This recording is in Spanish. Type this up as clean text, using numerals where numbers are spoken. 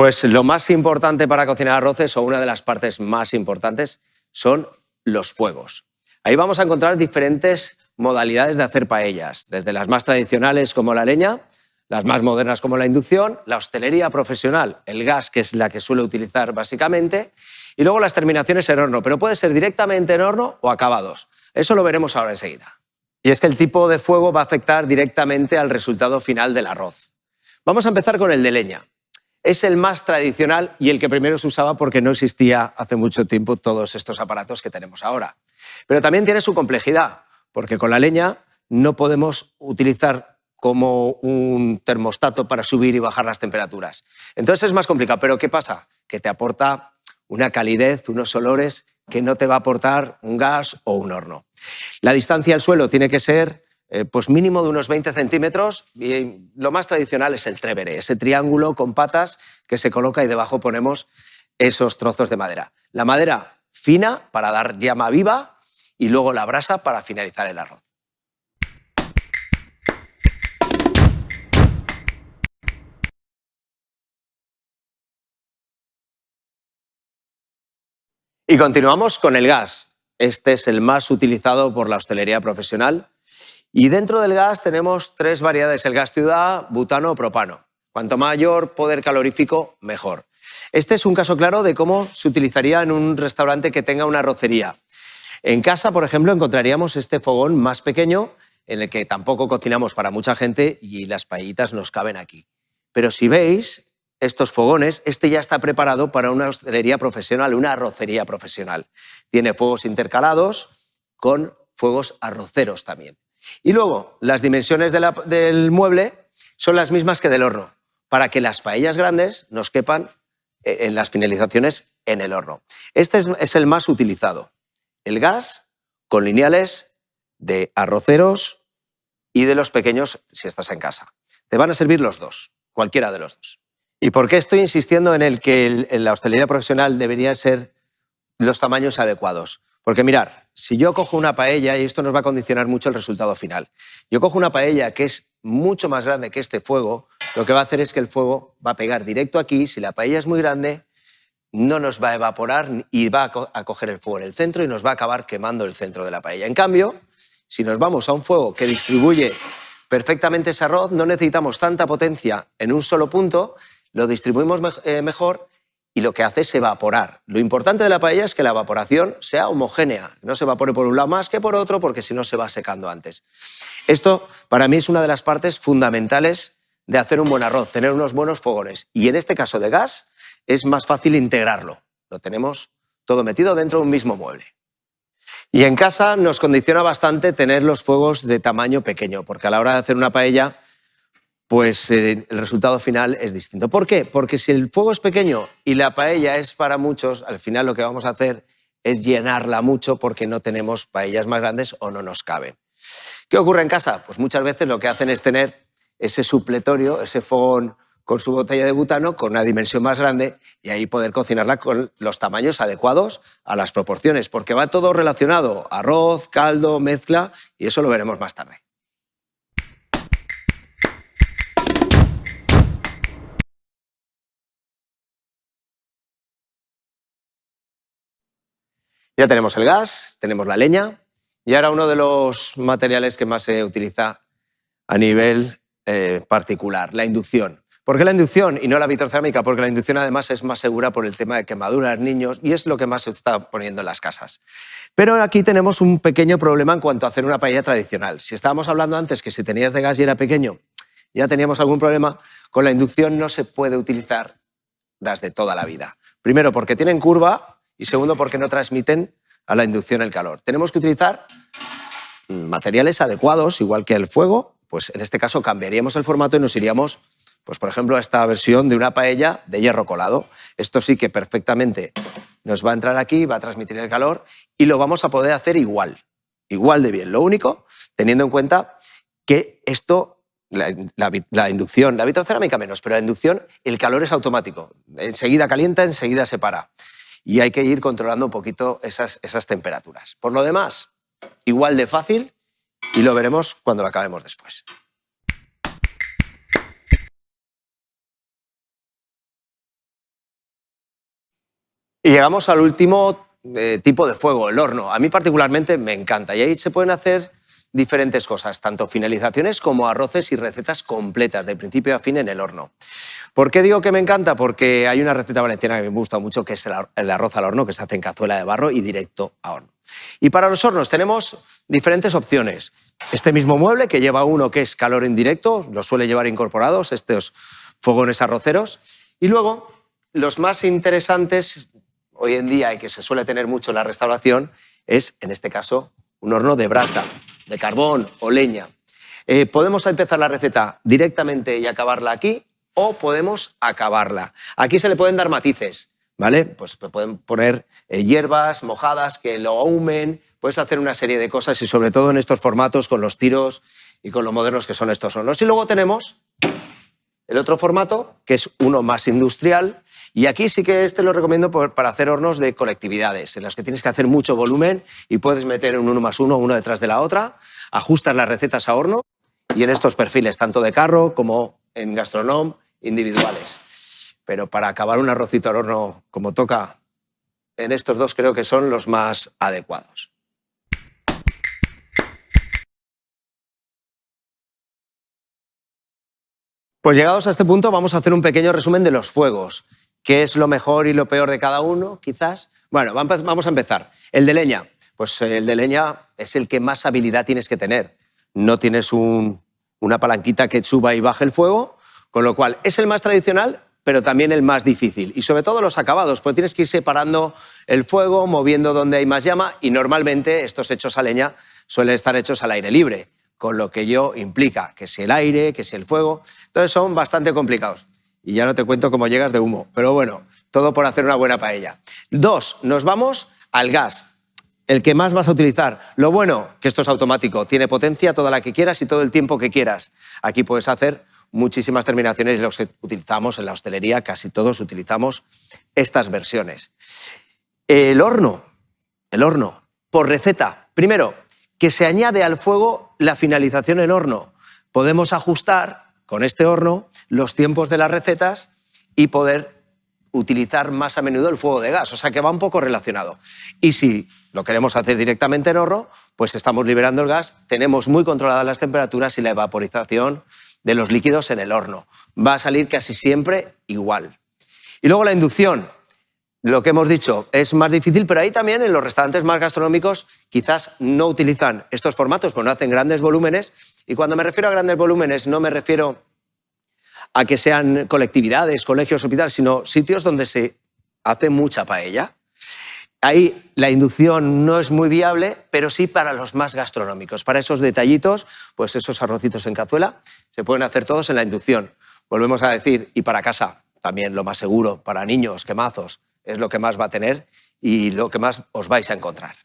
Pues lo más importante para cocinar arroces, o una de las partes más importantes, son los fuegos. Ahí vamos a encontrar diferentes modalidades de hacer paellas, desde las más tradicionales como la leña, las más modernas como la inducción, la hostelería profesional, el gas, que es la que suele utilizar básicamente, y luego las terminaciones en horno, pero puede ser directamente en horno o acabados. Eso lo veremos ahora enseguida. Y es que el tipo de fuego va a afectar directamente al resultado final del arroz. Vamos a empezar con el de leña. Es el más tradicional y el que primero se usaba porque no existía hace mucho tiempo todos estos aparatos que tenemos ahora. Pero también tiene su complejidad, porque con la leña no podemos utilizar como un termostato para subir y bajar las temperaturas. Entonces es más complicado. ¿Pero qué pasa? Que te aporta una calidez, unos olores que no te va a aportar un gas o un horno. La distancia al suelo tiene que ser pues mínimo de unos 20 centímetros y lo más tradicional es el trébere, ese triángulo con patas que se coloca y debajo ponemos esos trozos de madera. La madera fina para dar llama viva y luego la brasa para finalizar el arroz. Y continuamos con el gas. Este es el más utilizado por la hostelería profesional. Y dentro del gas tenemos tres variedades, el gas ciudad, butano o propano. Cuanto mayor poder calorífico, mejor. Este es un caso claro de cómo se utilizaría en un restaurante que tenga una arrocería. En casa, por ejemplo, encontraríamos este fogón más pequeño en el que tampoco cocinamos para mucha gente y las paellitas nos caben aquí. Pero si veis estos fogones, este ya está preparado para una hostelería profesional, una arrocería profesional. Tiene fuegos intercalados con fuegos arroceros también. Y luego, las dimensiones del mueble son las mismas que del horno, para que las paellas grandes nos quepan en las finalizaciones en el horno. Este es el más utilizado. El gas con lineales de arroceros y de los pequeños si estás en casa. Te van a servir los dos, cualquiera de los dos. ¿Y por qué estoy insistiendo en que en la hostelería profesional deberían ser los tamaños adecuados? Porque mirar, si yo cojo una paella, y esto nos va a condicionar mucho el resultado final, yo cojo una paella que es mucho más grande que este fuego, lo que va a hacer es que el fuego va a pegar directo aquí. Si la paella es muy grande, no nos va a evaporar y va a coger el fuego en el centro y nos va a acabar quemando el centro de la paella. En cambio, si nos vamos a un fuego que distribuye perfectamente ese arroz, no necesitamos tanta potencia en un solo punto, lo distribuimos mejor y lo que hace es evaporar. Lo importante de la paella es que la evaporación sea homogénea, no se evapore por un lado más que por otro, porque si no se va secando antes. Esto para mí es una de las partes fundamentales de hacer un buen arroz, tener unos buenos fogones. Y en este caso de gas es más fácil integrarlo. Lo tenemos todo metido dentro de un mismo mueble. Y en casa nos condiciona bastante tener los fuegos de tamaño pequeño, porque a la hora de hacer una paella pues el resultado final es distinto. ¿Por qué? Porque si el fuego es pequeño y la paella es para muchos, al final lo que vamos a hacer es llenarla mucho porque no tenemos paellas más grandes o no nos caben. ¿Qué ocurre en casa? Pues muchas veces lo que hacen es tener ese supletorio, ese fogón con su botella de butano, con una dimensión más grande y ahí poder cocinarla con los tamaños adecuados a las proporciones, porque va todo relacionado, arroz, caldo, mezcla, y eso lo veremos más tarde. Ya tenemos el gas, tenemos la leña y ahora uno de los materiales que más se utiliza a nivel particular, la inducción. ¿Por qué la inducción y no la vitrocerámica? Porque la inducción además es más segura por el tema de quemaduras, niños, y es lo que más se está poniendo en las casas. Pero aquí tenemos un pequeño problema en cuanto a hacer una paella tradicional. Si estábamos hablando antes que si tenías de gas y era pequeño, ya teníamos algún problema, con la inducción no se puede utilizar desde toda la vida. Primero, porque tienen curva y segundo, porque no transmiten a la inducción el calor. Tenemos que utilizar materiales adecuados, igual que el fuego. Pues en este caso cambiaríamos el formato y nos iríamos, pues por ejemplo, a esta versión de una paella de hierro colado. Esto sí que perfectamente nos va a entrar aquí, va a transmitir el calor y lo vamos a poder hacer igual de bien. Lo único, teniendo en cuenta que esto, la inducción, la vitrocerámica menos, pero la inducción, el calor es automático. Enseguida calienta, enseguida se para. Y hay que ir controlando un poquito esas temperaturas. Por lo demás, igual de fácil y lo veremos cuando lo acabemos después. Y llegamos al último tipo de fuego, el horno. A mí particularmente me encanta y ahí se pueden hacer diferentes cosas, tanto finalizaciones como arroces y recetas completas, de principio a fin en el horno. ¿Por qué digo que me encanta? Porque hay una receta valenciana que me gusta mucho, que es el arroz al horno, que se hace en cazuela de barro y directo a horno. Y para los hornos tenemos diferentes opciones. Este mismo mueble, que lleva uno que es calor indirecto, lo suele llevar incorporados, estos fogones arroceros. Y luego, los más interesantes hoy en día y que se suele tener mucho en la restauración es, en este caso, un horno de brasa, de carbón o leña. Podemos empezar la receta directamente y acabarla aquí, o podemos acabarla. Aquí se le pueden dar matices, ¿vale? Pues pueden poner hierbas mojadas que lo ahumen, puedes hacer una serie de cosas y sobre todo en estos formatos con los tiros y con lo modernos que son estos hornos. Y luego tenemos el otro formato, que es uno más industrial, y aquí sí que lo recomiendo para hacer hornos de colectividades, en las que tienes que hacer mucho volumen y puedes meter un 1+1, uno detrás de la otra, ajustas las recetas a horno y en estos perfiles, tanto de carro como en Gastronom, individuales. Pero para acabar un arrocito al horno como toca, en estos dos creo que son los más adecuados. Pues llegados a este punto vamos a hacer un pequeño resumen de los fuegos. ¿Qué es lo mejor y lo peor de cada uno, quizás? Bueno, vamos a empezar. El de leña. Pues el de leña es el que más habilidad tienes que tener. No tienes una palanquita que suba y baje el fuego, con lo cual es el más tradicional, pero también el más difícil. Y sobre todo los acabados, porque tienes que ir separando el fuego, moviendo donde hay más llama, y normalmente estos hechos a leña suelen estar hechos al aire libre, con lo que ello implica que si el aire, que si el fuego. Entonces son bastante complicados. Y ya no te cuento cómo llegas de humo, pero bueno, todo por hacer una buena paella. 2, nos vamos al gas, el que más vas a utilizar. Lo bueno, que esto es automático, tiene potencia toda la que quieras y todo el tiempo que quieras. Aquí puedes hacer muchísimas terminaciones, los que utilizamos en la hostelería, casi todos utilizamos estas versiones. El horno, por receta. Primero, que se añade al fuego la finalización en horno. Podemos ajustar con este horno los tiempos de las recetas y poder utilizar más a menudo el fuego de gas, o sea que va un poco relacionado. Y si lo queremos hacer directamente en horno, pues estamos liberando el gas, tenemos muy controladas las temperaturas y la evaporización de los líquidos en el horno. Va a salir casi siempre igual. Y luego la inducción. Lo que hemos dicho es más difícil, pero ahí también en los restaurantes más gastronómicos quizás no utilizan estos formatos, pues no hacen grandes volúmenes. Y cuando me refiero a grandes volúmenes no me refiero a que sean colectividades, colegios, hospitales, sino sitios donde se hace mucha paella. Ahí la inducción no es muy viable, pero sí para los más gastronómicos. Para esos detallitos, pues esos arrocitos en cazuela, se pueden hacer todos en la inducción. Volvemos a decir, y para casa, también lo más seguro, para niños, quemazos, es lo que más va a tener y lo que más os vais a encontrar.